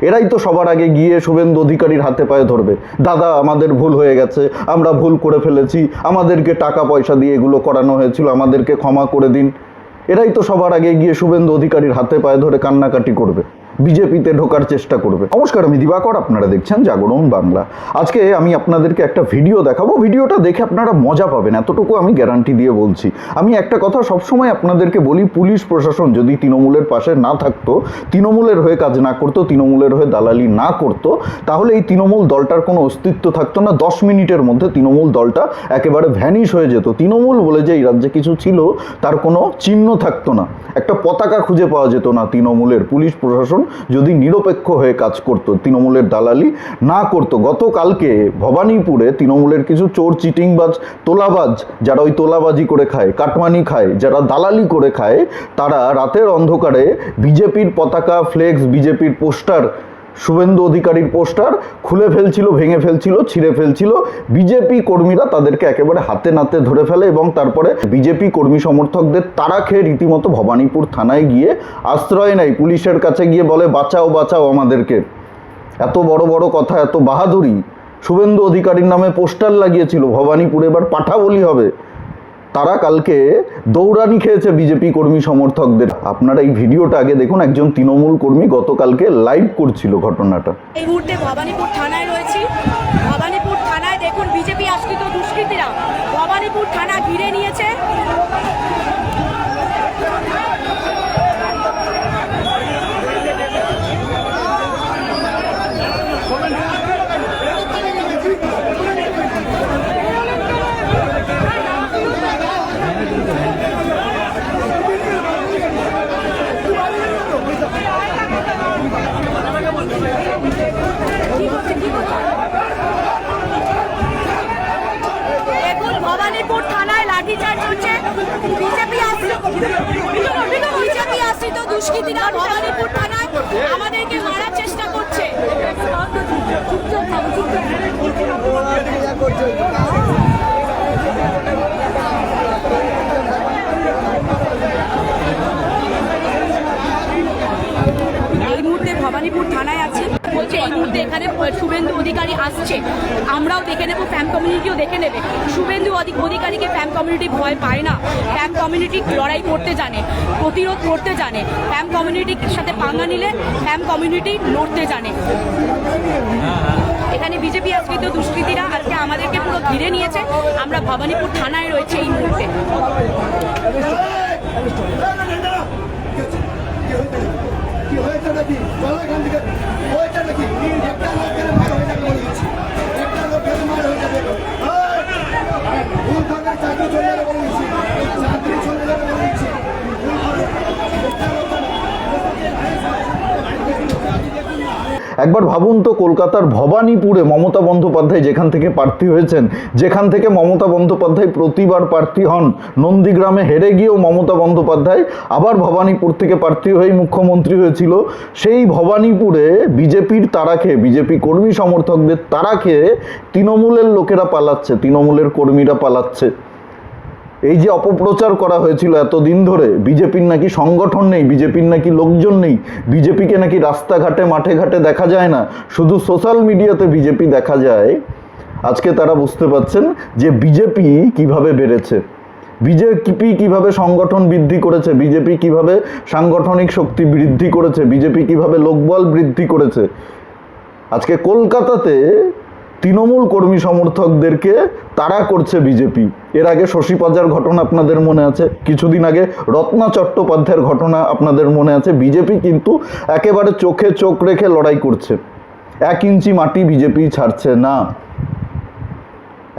এরাই তো সবার আগে গিয়ে শুভেন্দু অধিকারীর হাতে পায়ে ধরবে, দাদা আমাদের ভুল হয়ে গেছে, আমরা ভুল করে ফেলেছি, আমাদেরকে টাকা পয়সা দিয়ে এগুলো করানো হয়েছিল, আমাদেরকে ক্ষমা করে দিন। এরাই তো সবার আগে গিয়ে শুভেন্দু অধিকারীর হাতে পায়ে ধরে কান্নাকাটি করবে, বিজেপিতে ঢোকার চেষ্টা করবে। নমস্কার, আমি দিবাকর, আপনারা দেখছেন জাগরণ বাংলা। আজকে আমি আপনাদেরকে একটা ভিডিও দেখাবো, ভিডিওটা দেখে আপনারা মজা পাবেন, এতটুকু আমি গ্যারান্টি দিয়ে বলছি। আমি একটা কথা সবসময় আপনাদেরকে বলি, পুলিশ প্রশাসন যদি তৃণমূলের পাশে না থাকতো, তৃণমূলের হয়ে কাজ না করতো, তৃণমূলের হয়ে দালালি না করতো, তাহলে এই তৃণমূল দলটার কোনো অস্তিত্ব থাকতো না। 10 মিনিটের মধ্যে তৃণমূল দলটা একেবারে ভ্যানিশ হয়ে যেত। তৃণমূল বলে যে এই রাজ্যে কিছু ছিল তার কোনো চিহ্ন থাকতো না, একটা পতাকা খুঁজে পাওয়া যেত না তৃণমূলের। পুলিশ প্রশাসন যদি নিরপেক্ষ হয়ে কাজ করতো, তৃণমূলের দালালি না করতো। গতকালকে ভবানীপুরে তৃণমূলের কিছু চোর, চিটিংবাজ, তোলাবাজ, যারা ওই তোলাবাজি করে খায়, কাটমানি খায়, যারা দালালি করে খায়, তারা রাতের অন্ধকারে বিজেপির পতাকা, ফ্লেক্স, বিজেপির পোস্টার, শুভেন্দু অধিকারীর পোস্টার খুলে ফেলছিল, ভেঙে ফেলছিল, ছিঁড়ে ফেলছিল। বিজেপি কর্মীরা তাদেরকে একেবারে হাতে নাতে ধরে ফেলে এবং তারপরে বিজেপি কর্মী সমর্থকদের তাড়া খেয়ে রীতিমতো ভবানীপুর থানায় গিয়ে আশ্রয় নেয়, পুলিশের কাছে গিয়ে বলে বাঁচাও বাঁচাও আমাদেরকে। এত বড় বড় কথা, এত বাহাদুরি। শুভেন্দু অধিকারীর নামে পোস্টার লাগিয়েছিল, ভবানীপুরে এবার পাঠা বলি হবে। তারা কালকে দৌড়ানি খেয়েছে বিজেপি কর্মী সমর্থকদের। আপনারা এই ভিডিওটা আগে দেখুন, একজন তৃণমূল কর্মী গতকালকে লাইভ করছিল ঘটনাটা। এই মুহূর্তে ভবানীপুর থানায় রয়েছি। ভবানীপুর থানায় দেখুন বিজেপি আশ্রিত দুষ্কৃতীরা ভবানীপুর থানা ঘিরে নিয়েছে। ভবানীপুর থানায় লাঠিচার্জ হচ্ছে। বিজেপি আশ্রিত দুষ্কৃতীরা ভবানীপুর থানায় আমাদেরকে মারার চেষ্টা করছে। এই মুহূর্তে ভবানীপুর থানায় আছি, বলছে এই মুহূর্তে এখানে শুভেন্দু অধিকারী আসছে, আমরাও দেখে নেব, ফ্যান কমিউনিটিও দেখে নেবে। শুভেন্দু অধিকারীকে ফ্যান কমিউনিটি ভয় পায় না। ফ্যান কমিউনিটি লড়াই করতে জানে, প্রতিরোধ করতে জানে। ফ্যান কমিউনিটির সাথে পাঙ্গা নিলে ফ্যান কমিউনিটি লড়তে জানে। এখানে বিজেপি আশ্রিত দুষ্কৃতীরা আজকে আমাদেরকে পুরো ঘিরে নিয়েছে। আমরা ভবানীপুর থানায় রয়েছে এই মুহূর্তে। একবার ভাবুন তো, কলকাতার ভবানীপুরে মমতা বন্দ্যোপাধ্যায় যেখান থেকে প্রার্থী হয়েছেন, যেখান থেকে মমতা বন্দ্যোপাধ্যায় প্রতিবার প্রার্থী হন, নন্দীগ্রামে হেরে গিয়েও মমতা বন্দ্যোপাধ্যায় আবার ভবানীপুর থেকে প্রার্থী হয়েই মুখ্যমন্ত্রী হয়েছিল। সেই ভবানীপুরে বিজেপির তাড়া খেয়ে, বিজেপি কর্মী সমর্থকদের তাড়া খেয়ে তৃণমূলের লোকেরা পালাচ্ছে, তৃণমূলের কর্মীরা পালাচ্ছে। এই যে অপপ্রচার করা হয়েছিল এতদিন ধরে, বিজেপির নাকি সংগঠন নেই, বিজেপির নাকি লোকজন নেই, বিজেপিকে নাকি রাস্তাঘাটে মাঠে ঘাটে দেখা যায় না, শুধু সোশ্যাল মিডিয়াতে বিজেপি দেখা যায়। আজকে তারা বুঝতে পারছেন যে বিজেপি কিভাবে বেড়েছে, বিজেপি কিভাবে সংগঠন বৃদ্ধি করেছে, বিজেপি কিভাবে সাংগঠনিক শক্তি বৃদ্ধি করেছে, বিজেপি কিভাবে লোকবল বৃদ্ধি করেছে। আজকে কলকাতাতে তৃণমূল কর্মী সমর্থকদেরকে তাড়া করছে বিজেপি। এর আগে শশী পাজার ঘটনা আপনাদের মনে আছে, কিছুদিন আগে রত্না চট্টোপাধ্যায়ের ঘটনা আপনাদের মনে আছে। বিজেপি কিন্তু একেবারে চোখে চোখ রেখে লড়াই করছে, 1 ইঞ্চি মাটি বিজেপি ছাড়ছে না।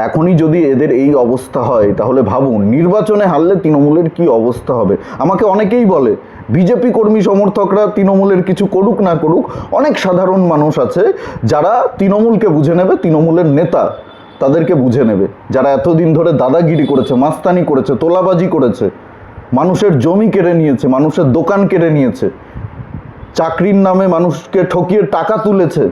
এখনই যদি এদের এই অবস্থা হয়, তাহলে ভাবুন নির্বাচনে হারলে তৃণমূলের কি অবস্থা হবে। আমাকে অনেকেই বলে বিজেপি কর্মী সমর্থকরা তৃণমূলের কিছু করুক না করুক, অনেক সাধারণ মানুষ আছে যারা তৃণমূলকে বুঝে নেবে, তৃণমূলের নেতা তাদেরকে বুঝে নেবে, যারা এতদিন ধরে দাদাগিরি করেছে, মাস্তানি করেছে, তোলাবাজি করেছে, মানুষের জমি কেড়ে নিয়েছে, মানুষের দোকান কেড়ে নিয়েছে, চাকরির নামে মানুষকে ঠকিয়ে টাকা তুলেছে,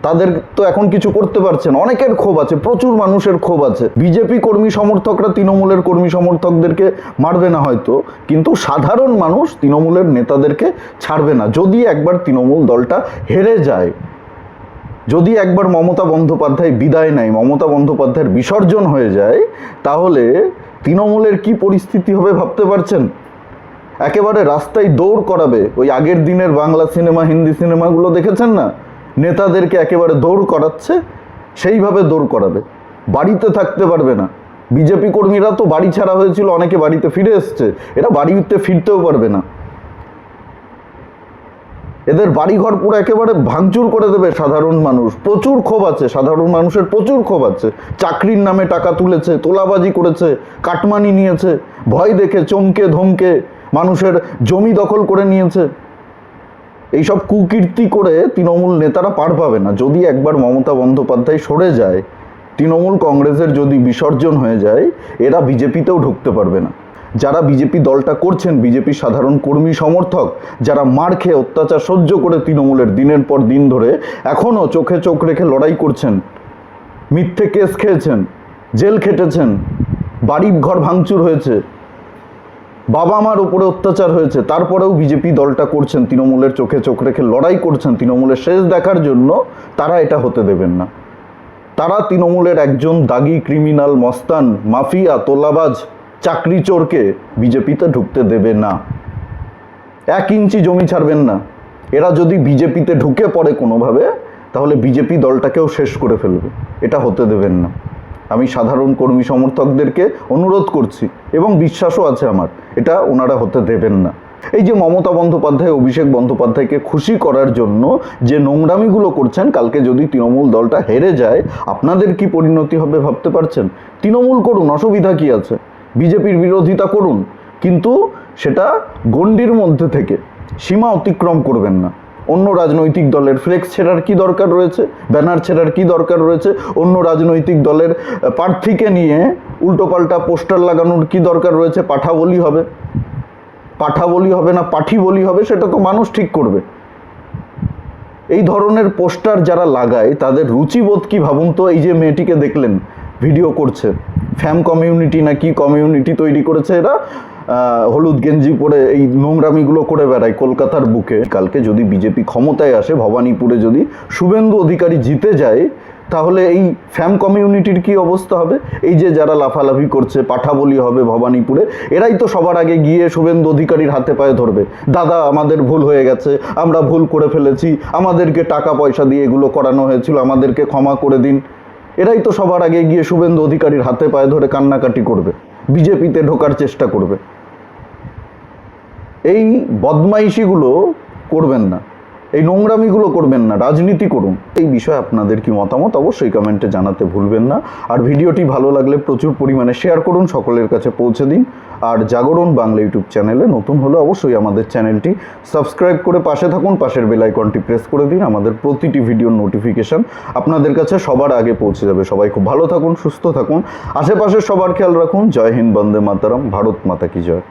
তাদের তো এখন কিছু করতে পারছেন, অনেকের ক্ষোভ আছে, প্রচুর মানুষের ক্ষোভ আছে। বিজেপি কর্মী সমর্থকরা তৃণমূলের কর্মী সমর্থকদেরকে মারবে না হয়তো, কিন্তু সাধারণ মানুষ তৃণমূলের নেতাদেরকে ছাড়বে না। যদি একবার তৃণমূল দলটা হেরে যায়, যদি একবার মমতা বন্দ্যোপাধ্যায় বিদায় নেয়, মমতা বন্দ্যোপাধ্যায়ের বিসর্জন হয়ে যায়, তাহলে তৃণমূলের কি পরিস্থিতি হবে ভাবতে পারছেন? একেবারে রাস্তায় দৌড় করাবে। ওই আগের দিনের বাংলা সিনেমা, হিন্দি সিনেমাগুলো দেখেছেন না, নেতাদেরকে একেবারে দৌড় করাচ্ছে, সেইভাবে দৌড় করাবে। বাড়িতে থাকতে পারবে না। বিজেপি কর্মীরা তো বাড়ি ছাড়া হয়েছিল, অনেকে বাড়িতে ফিরে এসছে, এরা বাড়িতে ফিরতেও পারবে না। এদের বাড়িঘর পুরো একেবারে ভাঙচুর করে দেবে সাধারণ মানুষ। প্রচুর ক্ষোভ আছে, সাধারণ মানুষের প্রচুর ক্ষোভ আছে। চাকরির নামে টাকা তুলেছে, তোলাবাজি করেছে, কাটমানি নিয়েছে, ভয় দেখে চমকে ধমকে মানুষের জমি দখল করে নিয়েছে। এইসব কুকীর্তি করে তৃণমূল নেতারা পার পাবে না। যদি একবার মমতা বন্দ্যোপাধ্যায় সরে যায়, তৃণমূল কংগ্রেসের যদি বিসর্জন হয়ে যায়, এরা বিজেপিতেও ঢুকতে পারবে না। যারা বিজেপি দলটা করছেন, বিজেপি সাধারণ কর্মী সমর্থক, যারা মার খেয়ে অত্যাচার সহ্য করে তৃণমূলের দিনের পর দিন ধরে এখনও চোখে চোখ রেখে লড়াই করছেন, মিথ্যে কেস খেয়েছেন, জেল খেটেছেন, বাড়ি ঘর ভাঙচুর হয়েছে, বাবা মার উপরে অত্যাচার হয়েছে, তারপরেও বিজেপি দলটা করছেন, তৃণমূলের চোখে চোখ রেখে লড়াই করছেন তৃণমূলের শেষ দেখার জন্য, তারা এটা হতে দেবেন না। তারা তৃণমূলের একজন দাগি ক্রিমিনাল, মস্তান, মাফিয়া, তোলাবাজ, চাকরি চোরকে বিজেপিতে ঢুকতে দেবে না। 1 ইঞ্চি জমি ছাড়বেন না। এরা যদি বিজেপিতে ঢুকে পড়ে কোনোভাবে, তাহলে বিজেপি দলটাকেও শেষ করে ফেলবে। এটা হতে দেবেন না। আমি সাধারণ কর্মী সমর্থকদেরকে অনুরোধ করছি, এবং বিশ্বাসও আছে আমার, এটা ওনারা হতে দেবেন না। এই যে মমতা বন্দ্যোপাধ্যায়, অভিষেক বন্দ্যোপাধ্যায়কে খুশি করার জন্য যে নোংরামিগুলো করছেন, কালকে যদি তৃণমূল দলটা হেরে যায়, আপনাদের কি পরিণতি হবে ভাবতে পারছেন? তৃণমূল করুন, অসুবিধা কি আছে? বিজেপির বিরোধিতা করুন, কিন্তু সেটা গণ্ডির মধ্যে থেকে, সীমা অতিক্রম করবেন না। অন্য রাজনৈতিক দলের ফ্লেক্স ছেড়ার কি দরকার রয়েছে? ব্যানার ছেড়ার কি দরকার রয়েছে? অন্য রাজনৈতিক দলের প্রার্থীকে নিয়ে উল্টোপাল্টা পোস্টার লাগানোর কি দরকার রয়েছে? পাঠা বলি হবে, পাঠা বলি হবে না পাঠি বলি হবে, সেটা তো মানুষ ঠিক করবে। এই ধরনের পোস্টার যারা লাগায় তাদের রুচিবোধ কি ভাবুন তো। এই যে মেয়েটিকে দেখলেন ভিডিও করছে, ফ্যাম কমিউনিটি না কি কমিউনিটি তৈরি করেছে এরা, হলুদ গেঞ্জি পরে এই নোংরামিগুলো করে বেড়ায় কলকাতার বুকে। কালকে যদি বিজেপি ক্ষমতায় আসে, ভবানীপুরে যদি শুভেন্দু অধিকারী জিতে যায়, তাহলে এই ফ্যাম কমিউনিটির কি অবস্থা হবে? এই যে যারা লাফালাফি করছে, পাঠা বলি হবে ভবানীপুরে, এরাই তো সবার আগে গিয়ে শুভেন্দু অধিকারীর হাতে পায়ে ধরবে। দাদা, আমাদের ভুল হয়ে গেছে, আমরা ভুল করে ফেলেছি, আমাদেরকে টাকা পয়সা দিয়ে এগুলো করানো হয়েছিল, আমাদেরকে ক্ষমা করে দিন। এরাই তো সবার আগে গিয়ে শুভেন্দু অধিকারীর হাতে পায়ে ধরে কান্নাকাটি করবে, বিজেপিতে ঢোকার চেষ্টা করবে। এই বদমাইশিগুলো করবেন না, এই নোংরামিগুলো করবেন না, রাজনীতি করুন। এই বিষয়ে আপনাদের কি মতামত অবশ্যই কমেন্টে জানাতে ভুলবেন না। আর ভিডিওটি ভালো লাগলে প্রচুর পরিমাণে শেয়ার করুন, সকলের কাছে পৌঁছে দিন। আর জাগরণ বাংলা ইউটিউব চ্যানেলে নতুন হলে অবশ্যই আমাদের চ্যানেলটি সাবস্ক্রাইব করে পাশে থাকুন, পাশের বেল আইকনটি প্রেস করে দিন। আমাদের প্রতিটি ভিডিওর নোটিফিকেশান আপনাদের কাছে সবার আগে পৌঁছে যাবে। সবাই খুব ভালো থাকুন, সুস্থ থাকুন, আশেপাশের সবার খেয়াল রাখুন। জয় হিন্দ, বন্দে মাতরম, ভারত মাতা কি জয়।